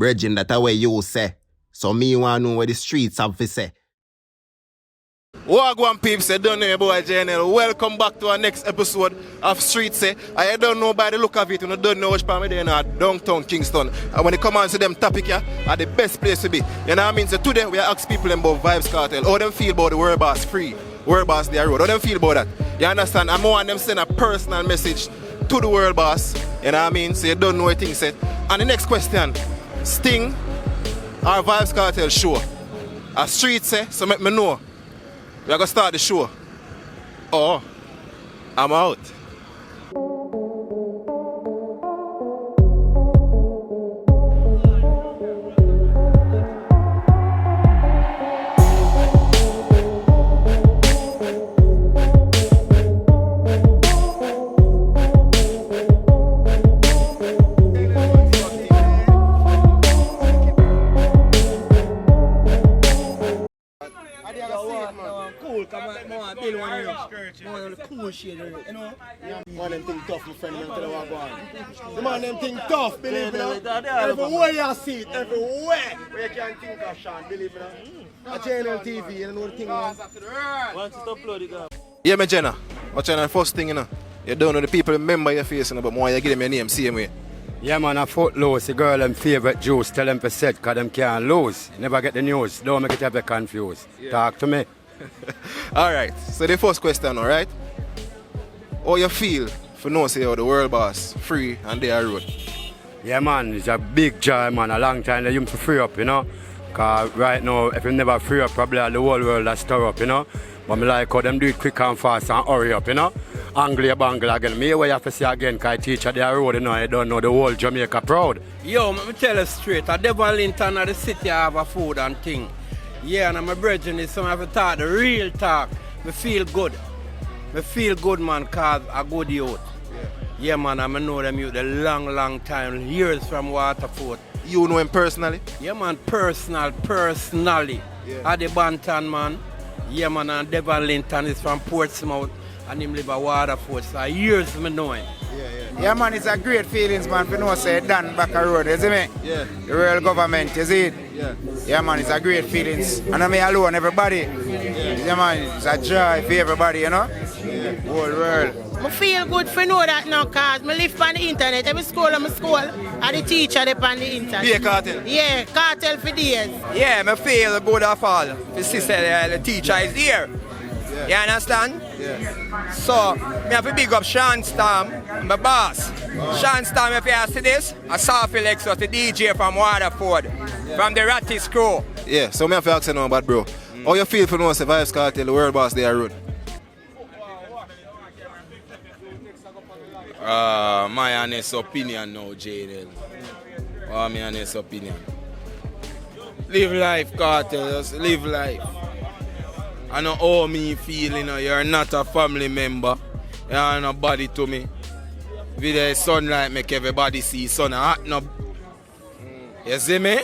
Bridging that way you say. So me want to know what the streets have to say. Wagwan peeps, I don't know your boy Jnel. Welcome back to our next episode of Street Say. I don't know by the look of it, you don't know which part of in downtown Kingston. And when it come on to them topic here, are the best place to be. You know what I mean? So today we are asking people about Vybz Kartel. How them feel about the World Boss free, World Boss their road. How them feel about that? You understand? I'm want them send a personal message to the World Boss. You know what I mean? So you don't know what things said. And the next question, Sting or Vybz Kartel show? A Street Say, so make me know. We are going to start the show. Oh, I'm out. Cool shit, you know? Man, them think tough, my friend, man, tell you what going. The man, them think tough, believe me. Everywhere you see it, everywhere where you can think of Sean, believe me. A Jnel TV, you know the thing, man. Once it's uploaded, go. Yeah, me Jenna. What's the first thing, you know? You don't know the people remember your face, you know, but more you give them your name, same way. Yeah, man, I foot loose. The girl them favorite juice. Tell them to set, because them can't lose. Never get the news. Don't make it ever confused. Yeah. Talk to me. Alright, so the first question, alright? How you feel for know say how the World Boss free and they are road? Yeah, man, it's a big joy, man. A long time they used to free up, you know. Because right now, if you never free up, probably the whole world will stir up, you know. But I like how them do it quick and fast and hurry up, you know. Angle bangle again. Me what you have to say again, because I teach at their road, you know, I don't know the whole Jamaica proud. Yo, let me tell you straight, at Devon Linton of the city I have a food and thing. Yeah, and my brethren is some have to talk, the real talk. Me feel good. Me feel good, man, cause a good youth. Yeah, man, I know them youth a long time, years from Waterford. You know him personally? Yeah, man, personally. Yeah. At the Banton, man. Yeah, man, and Devon Linton is from Portsmouth and him live at Waterford. So years me know him. Yeah, man, it's a great feelings, man, for know say done back a road, you see me? Yeah. The real government, you see it? Yeah. Yeah, man, it's a great feelings. And I'm alone, everybody. Yeah, man, it's a joy for everybody, you know? Yeah. Whole world. I feel good for know that now, cause I live on the internet. Every school and the teacher they on the internet. Yeah, Kartel. Yeah, Kartel for days. Yeah, I feel good of all. The sister, the teacher is here. Yeah. You understand? Yeah. So, I have to big up Sean Storm, my boss. Sean Storm, if you ask this, a Sophie Lexus, the DJ from Waterford, from the Rattis crew. Yeah, so I have to ask you now about bro. How you feel for know say Vybz Kartel, the World Boss, they are road? My honest opinion now, Jnel. My honest opinion. Live life, Kartel, just live life. I know how me feel, you know, you're not a family member. You're nobody to me. With the sunlight make everybody see sun hot no. You see me?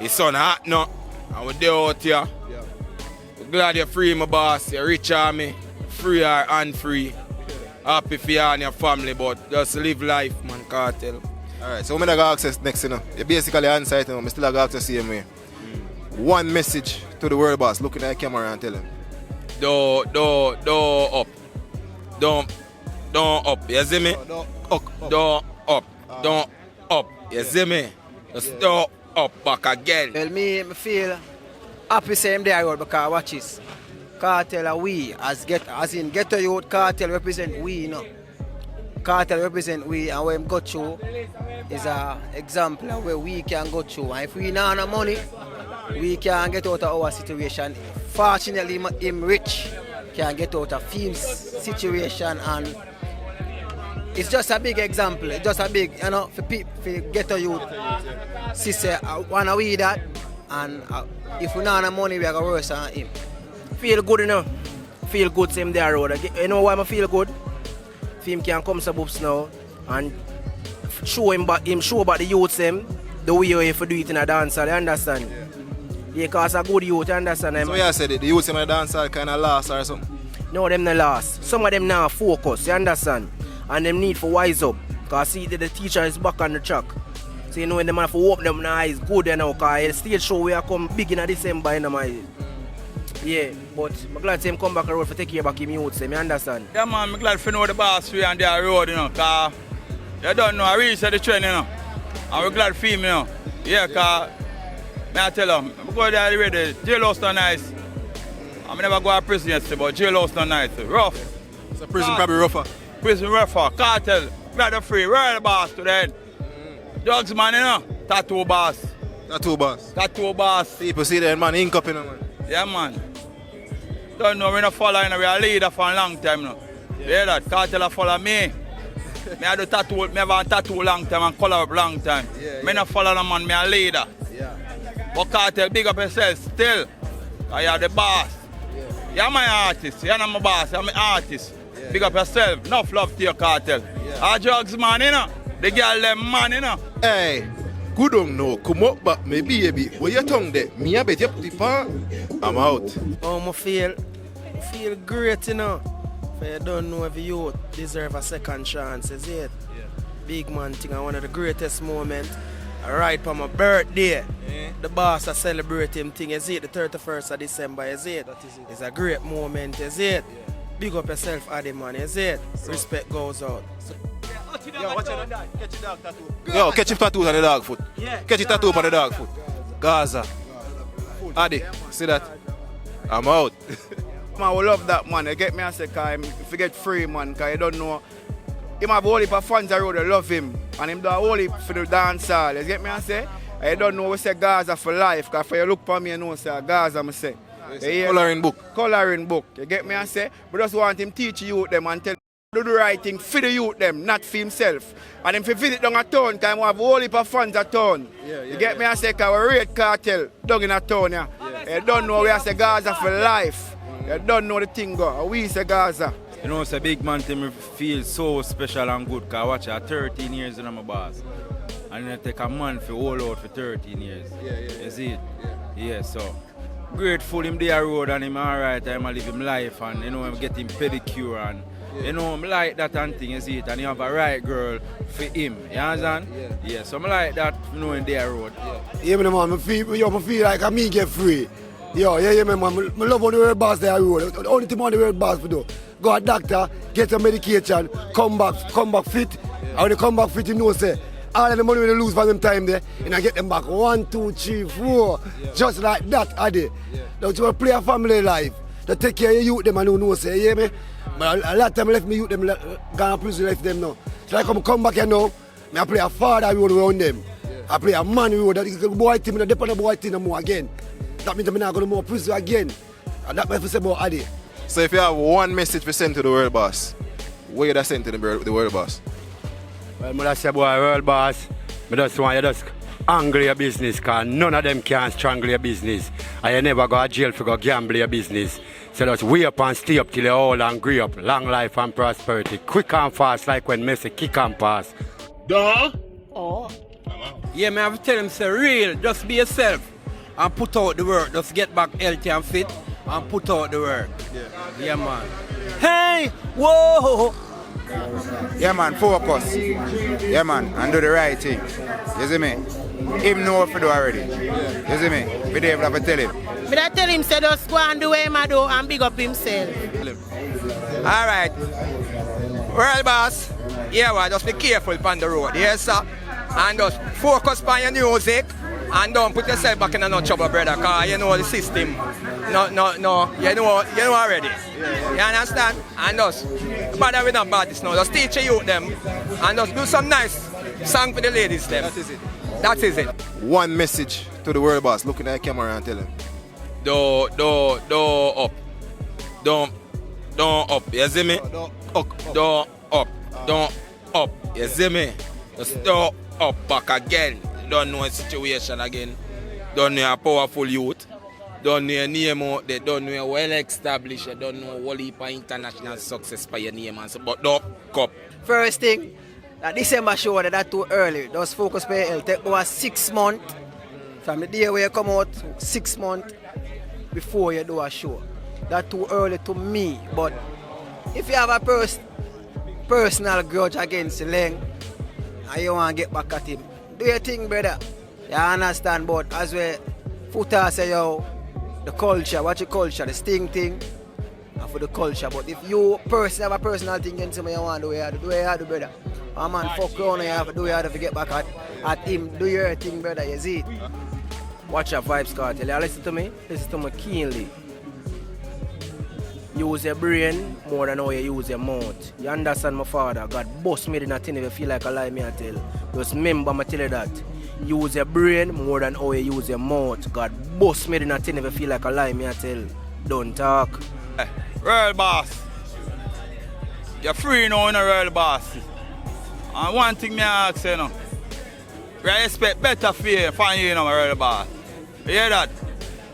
The sun hot no. And we're there out here. We're glad you're free, my boss. You're rich on me. Free or unfree. Happy for you and your family, but just live life, man, Kartel. Alright, so I'm going to access next, you know. You basically answer it, you know, I still have access the same way. One message to the World Boss, looking at the camera and tell him. Don't up. Don't up, you see me? Don't up, you see me? Just don't up back again. Well, me feel happy same day I road because watch this. Kartel are we, as in ghetto youth, Kartel represent we, you know. Kartel represent we, and when we go through is an example of where we can go through. And if we don't have no money, we can get out of our situation. Fortunately, him rich can get out of Fiend's situation, and it's just a big example. It's just a big, you know, for people, for ghetto youth. Sister, I wanna we that, and if we don't have no money, we are gonna worse on him. Feel good, you know. Feel good same day road. You know why I feel good? Him can come to Boops now and show about the youths them the way you have to do it in a dance, you understand? Yeah, cause a good youth, you understand? So you said it, the youths in a dance kind of lost or something? No, them not lost. Some of them now focus, you understand? And them need for wise up. Cause see the teacher is back on the track. So you know when the man have to open them eyes good you know, because the stage show we are come big in December you know, my. Yeah, but I'm glad to him come back the road for take care back him youth, you understand? Yeah man, I'm glad to know the boss free on their road, you know, because you don't know, I reached the train, you know. And we're glad for him, you know. Yeah, because I tell him, I'm going there already, jailhouse not nice. I never go to prison yesterday, but jailhouse not nice. Rough. So prison probably rougher. Prison rougher. Cartel. Glad they're free. Where are the boss today? Drugs man, you know. Tattoo boss. Tattoo boss. Tattoo boss. People see that man ink up in man. Yeah man. Don't know, we're not following, we're a leader for a long time now. Yeah. Hear that? Cartel follow me. I do tattoo, me have a tattoo long time and color up long time. Me not follow the man, me a leader. But Cartel, big up yourself still. I are the boss. You're my artist, you're not my boss, you're my artist. Big up yourself, enough love to your Cartel. Our drugs man, you know. The girl them man, you know. Hey, good on no, come up back, me baby. Where your tongue there? Me a bet you put it on. I'm out. Oh, I feel great, you know. But you don't know if you deserve a second chance, is it? Yeah. Big man thing, and one of the greatest moments. Right for my birthday. Yeah. The boss are celebrating thing, is it? The 31st of December, is it? That is it. It's a great moment, is it? Yeah. Big up yourself, Addy man, is it? So. Respect goes out. So. Yo, watch it. Catch your dog tattoo. Yo, catch your tattoo on the dog foot. Yeah. Catch your tattoo on the dog foot. Gaza. Addy, see that? I'm out. Man, we love that man. You get me and say, if you get free, man, because you don't know. Him have a whole heap of fans around, they love him. And him do a whole heap for the dance hall. You get me and say? I don't know we say Gaza for life, because if you look for me, you know say Gaza, I say. Coloring book. Coloring book. You get me and say? We just want him teach you them and tell do the right thing for the youth them, not for himself. And if you visit down a town, because we have a whole heap of fans at town. You get me and say, because we rate Cartel down in a town. You don't know we say Gaza for life. You don't know the thing go. We say Gaza. You know, it's a big man to me feel so special and good because I watch her 13 years in my boss. And it take a man to hold out for 13 years. You see it? Yeah, so grateful him there road and him alright, I'm live him life and you know I'm getting pedicure and you know I'm like that and thing, you see it, and you have a right girl for him. You understand? Yeah, so I'm like that, you know, in their road. Yeah, man, I feel like I me get free. Yeah, man. I love how the world boss there road. The only thing on the world boss for do. Go to a doctor, get your medication, come back fit. And when you come back fit, you know say, all of the money when you lose for them time there, and I get them back 1, 2, 3, 4. Just like that, Adi. Don't you play a family life. They take care of you, them and you know say, yeah, me. But a lot of time I left me youth, them gone to prison, left them now. So like I come back here now, I play a father road around them. I play a man road, that is a boy team, and I depend on the boy team no more again. That means I'm not going to more prison again. And that's what I say about Adi. So if you have one message to send to the world boss, what would you send to the world boss? Well, I say, boy, world boss, I just want you to angle your business, because none of them can strangle your business. And you never go to jail for go gamble your business. So just wake up and stay up till you're old and grow up. Long life and prosperity. Quick and fast like when Messi kick and pass. Duh? Oh. Yeah, man, I have to tell him, say real, just be yourself. And put out the work, just get back healthy and fit and put out the work. Yeah man. Hey! Whoa! Yeah man, focus. Yeah man, and do the right thing. You see me? Him know what to do already. You see me? We don't have to tell him. But I tell him, say just go and do what he do and big up himself. Alright. World boss, yeah well, just be careful on the road, yes sir? And just focus on your music. And don't put yourself back in no trouble, brother, because you know the system. No, you know already. You understand? And just, bother with them bodies now, just teach you them. And just do some nice song for the ladies them. That is it. One message to the world boss, looking at the camera and tell him. Don't up, you see me? Don't up, you see me? Just don't up back again. Don't know a situation again. Don't know a powerful youth. Don't know a name out there. Don't know a well established. Don't know a whole heap of international success for your name and so. But don't cup. First thing, that December show that too early. Just focus on your health. Take over 6 months. From the day where you come out, 6 months before you do a show. That's too early to me. But if you have a personal grudge against Leng and you want to get back at him, do your thing, brother. You understand? But as we Foota say, yo, the culture, watch the culture, the sting thing, and for the culture. But if you have a personal thing against him, you want to do what you do, brother. A man fuck around, you have to do what you have to get back at him. Do your thing, brother, you see it? Watch your Vybz Kartel. You listen to me keenly. Use your brain more than how you use your mouth. You understand my father? God bust me in a thing if you feel like a lie me I tell. Just remember me tell you that. Use your brain more than how you use your mouth. God bust me in a thing if you feel like a lie me I tell. Don't talk. Hey, real boss. You're free now in a real boss. And one thing me ask you now. We expect better for you from you now, real boss. You hear that?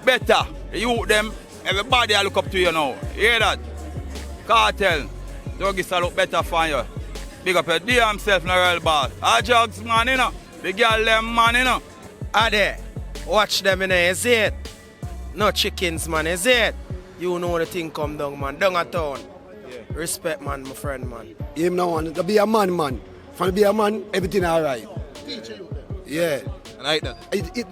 Better. You them. Everybody I look up to you now. You hear that? Cartel. Don't get look better for you. Big up your damn self in the real boss. Our jugs man, you know. The girl them man, you know. Are there? Watch them in there, is it? No chickens, man, is it? You know the thing come down, man. Down a town. Yeah. Respect, man, my friend, man. Him no want to be a man, man. From be a man, everything alright. Yeah. And I hate that.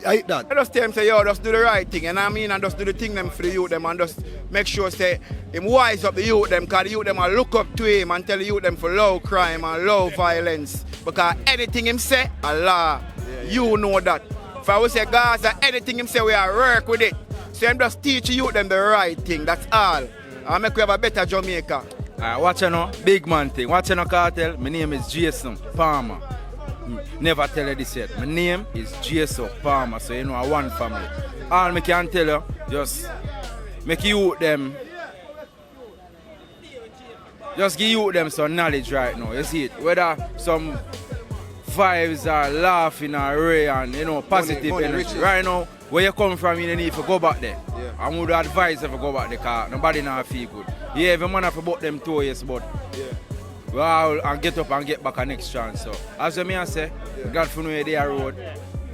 I hate that. I just tell him say, yo, just do the right thing, and I mean, and just do the thing them for the youth them, and just make sure say him wise up the youth them, because the youth them will look up to him and tell the youth them for low crime and low violence. Because anything him say, Allah, you know that. If I would say Gaza, anything him say, we are work with it. So him just teach the youth them the right thing, that's all. And make we have a better Jamaica. Watch you know, big man thing. Watch you know, Cartel. My name is Jason Palmer. Never tell you this yet. My name is Jason Palmer, so you know I one family. All I can tell you, just make you them. Just give you them some knowledge right now. You see it? Whether some vibes are laughing or ray and you know positive money, energy. riches. Right now, where you come from, you need to go back there. Yeah. I would advise you to go back there because nobody now feel good. Yeah, every man have about them 2 years, but well, and get up and get back a next chance. So, as I say, God for know you there road.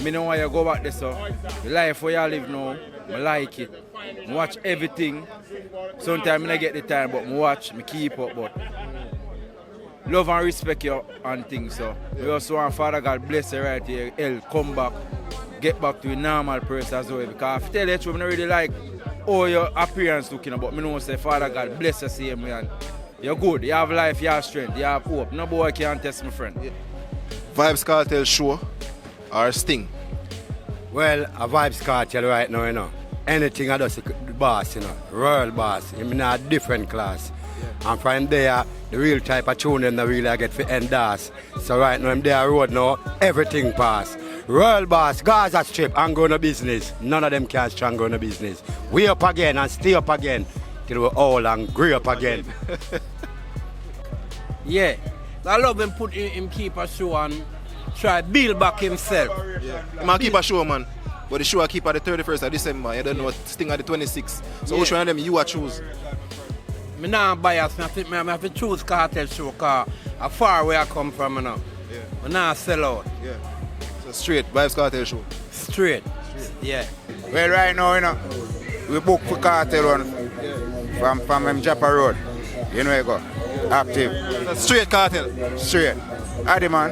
Me know why you go back there, so the life where you live now, I like it. I watch everything. Sometimes I get the time, but I watch, I keep up, but love and respect you and things. So, we also want Father God bless you right here, come back, get back to a normal person as well. Because I tell you the truth, I don't really like all your appearance looking, but I know say Father God bless you same way. And you're good, you have life, you have strength, you have hope. No boy can test my friend. Vybz Kartel show or Sting? Well, a Vybz Kartel right now, you know. Anything I do, the boss, you know, royal boss. I'm in a different class. Yeah. And from there, the real type of tune them that really I get for endorse. So right now, I'm there road now, everything pass. Royal boss, Gaza Strip, and go no business. None of them can strong go no business. We up again and stay up again till we're all and grow up again. Yeah, I love him put him keep a show and try build back himself. Yeah. Man keep a show, man. But the show I keep at the 31st of December. You don't know Sting at the 26th. So which one of them you are choose? I'm not biased. I think I have to choose Kartel show because how far where I come from, you know. Yeah. I'm not sell out. Yeah. So straight, Vybz Kartel show. Straight. Yeah. Well, right now, you know, we book for Cartel one from Japa Road. You know where you go. Active. That's straight Cartel. Straight. Addy man.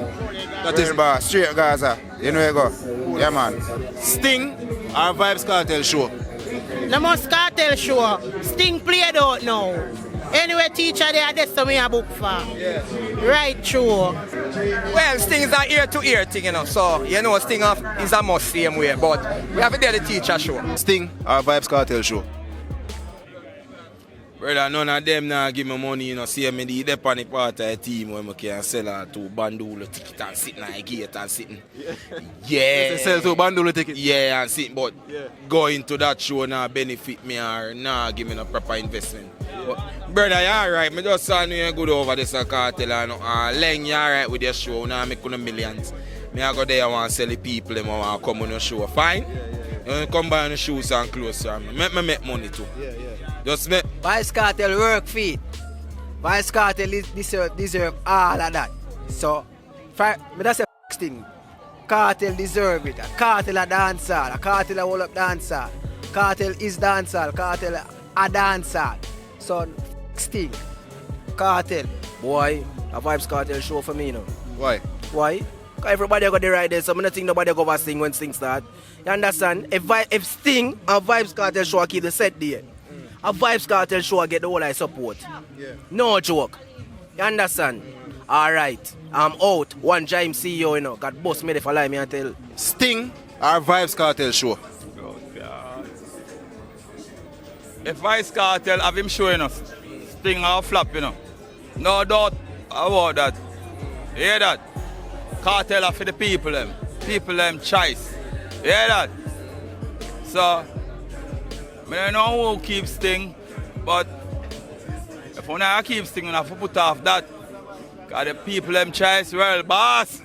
That is bar. Straight Gaza. You know where you go. Yeah man. Sting or Vybz Kartel show? No most Kartel show. Sting played out now. Anyway, teacher there, that's what me a book for. Yeah. Right through. Well, Sting is an ear-to-ear thing, you know. So, you know, Sting is a must same way. But we have to do the teacher show. Sting or Vybz Kartel show? Brother, none of them now give me money, you know, see me the dependent part of the team when I can sell her to Bandula ticket and sitting at the gate and sitting. Yeah. Sell to Bandula ticket? Yeah, and sitting, but going to that show now benefit me or nah give me no proper investment. But, brother, you alright, I just saw you good over this Cartel and Leng, you alright with your show, now make you millions. Me I go there and want to sell the people, them want to come on your show, fine? You come buy the shoes and clothes, make me make money too. Just make. Vybz Kartel work for it. Vybz Kartel deserve all of that. So, that's a thing. Kartel deserve it. Kartel a dancer. Kartel a hold up dancer. Kartel is dancer. Kartel a dancer. So, thing. Kartel. Boy, a Vybz Kartel show for me, you know. Why? Why? 'Cause everybody got the right there, so I don't think nobody go over Sting when Sting start. You understand? If Sting and Vybz Kartel show keep the set there, a Vybz Kartel show get the whole I support. No joke. You understand? Alright. I'm out. One time CEO, you know. God boss me if I lie me and tell. Sting or Vybz Kartel show? Oh, God. If Vybz Kartel have him showing us, Sting or flop, you know. No doubt about that. You hear that? Kartel are for the people them. People them choice. You hear that? So, I don't know who keeps Sting, but if I not keep Sting, I have to put off that. Because the people them choice, well, boss.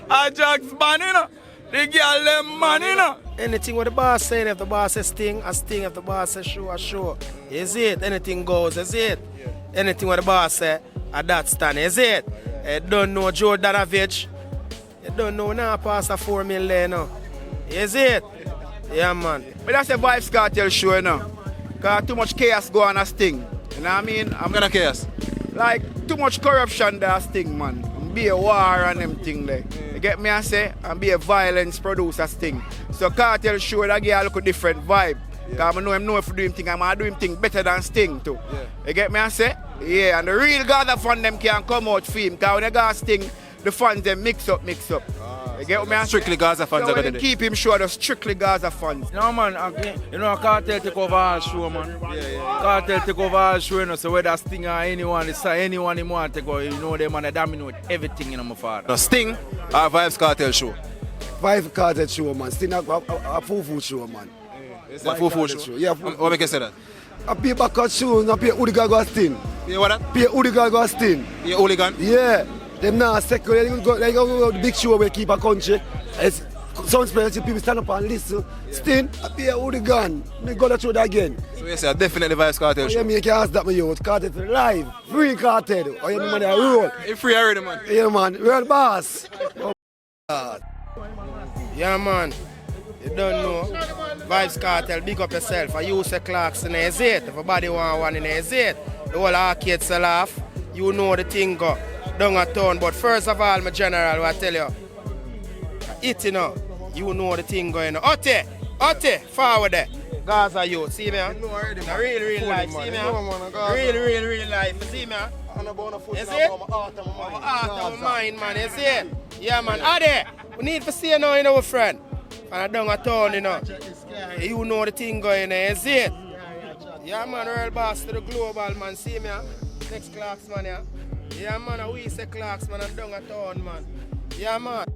Ajax man, you know. The girl them man, you know. Anything what the boss saying, if the boss says Sting, a Sting. If the boss says show, a show. Is it? Anything goes, is it? Yeah. Anything what the boss say, a that stand, is it? You don't know Joe Danovich. You don't know now past a 4 million now. Is it? Yeah, man. But that's a Vybz Kartel show, you know. Because too much chaos go on a Sting. You know what I mean? I'm gonna chaos. Like, too much corruption there, Sting, man. Be a war and them thing there. You get me, I say? And be a violence producer Sting. So Kartel show that give a look a different vibe. Because I know if I do him thing, I'm going to do him thing better than Sting too. You get me, I say? Yeah, and the real Gaza fan them can come out for him. Because when they got Sting, the fans them mix up. You get me? Strictly Gaza fans so are going to keep him sure, the strictly Gaza fans. No man, you know Kartel take over our show, man. Kartel take over our show, you know, so whether Sting or anyone, anyone he want to take over, you know them and they dominate everything, you know, my father. No, Sting or Vybz Kartel show? Vybz Kartel show, man. Sting a full show, man. It's a full show? Yeah, what make you say that? I pay back at show, I pay hooligan go Sting. Pay what that? Pay hooligan go Sting. Pay hooligan? Yeah. Them now second, they go the big show where keep a country. It's some special people stand up and listen. Sting, I pay a hooligan. Me go to show that again. So you say definitely Vybz Kartel show? Yeah, me can ask that my youth. Kartel for live. Free Kartel. Oh, yeah, me money a roll. It's free already, man. Yeah, man. Real boss. Oh, Yeah, man. You don't know. Vybz Kartel, big up yourself. I use the clocks in the Z. If everybody want one in the Z, the whole arcade sell off. You know the thing go down a town. But first of all, my general, I tell you, it, you know the thing going on. Otte, forward there. Gaza you, see me? Real life, see me? Real life, see me? Is it? Art of mine, man, is it? Yeah, man. Ade, we need to see you now, you know, friend. And down a town, you know. You know the thing going on, is it? Yeah, man, real boss to the global, man. See me? Next clocks, man, yeah. Yeah, man, we say clocks, man, and down a town, man. Yeah, man.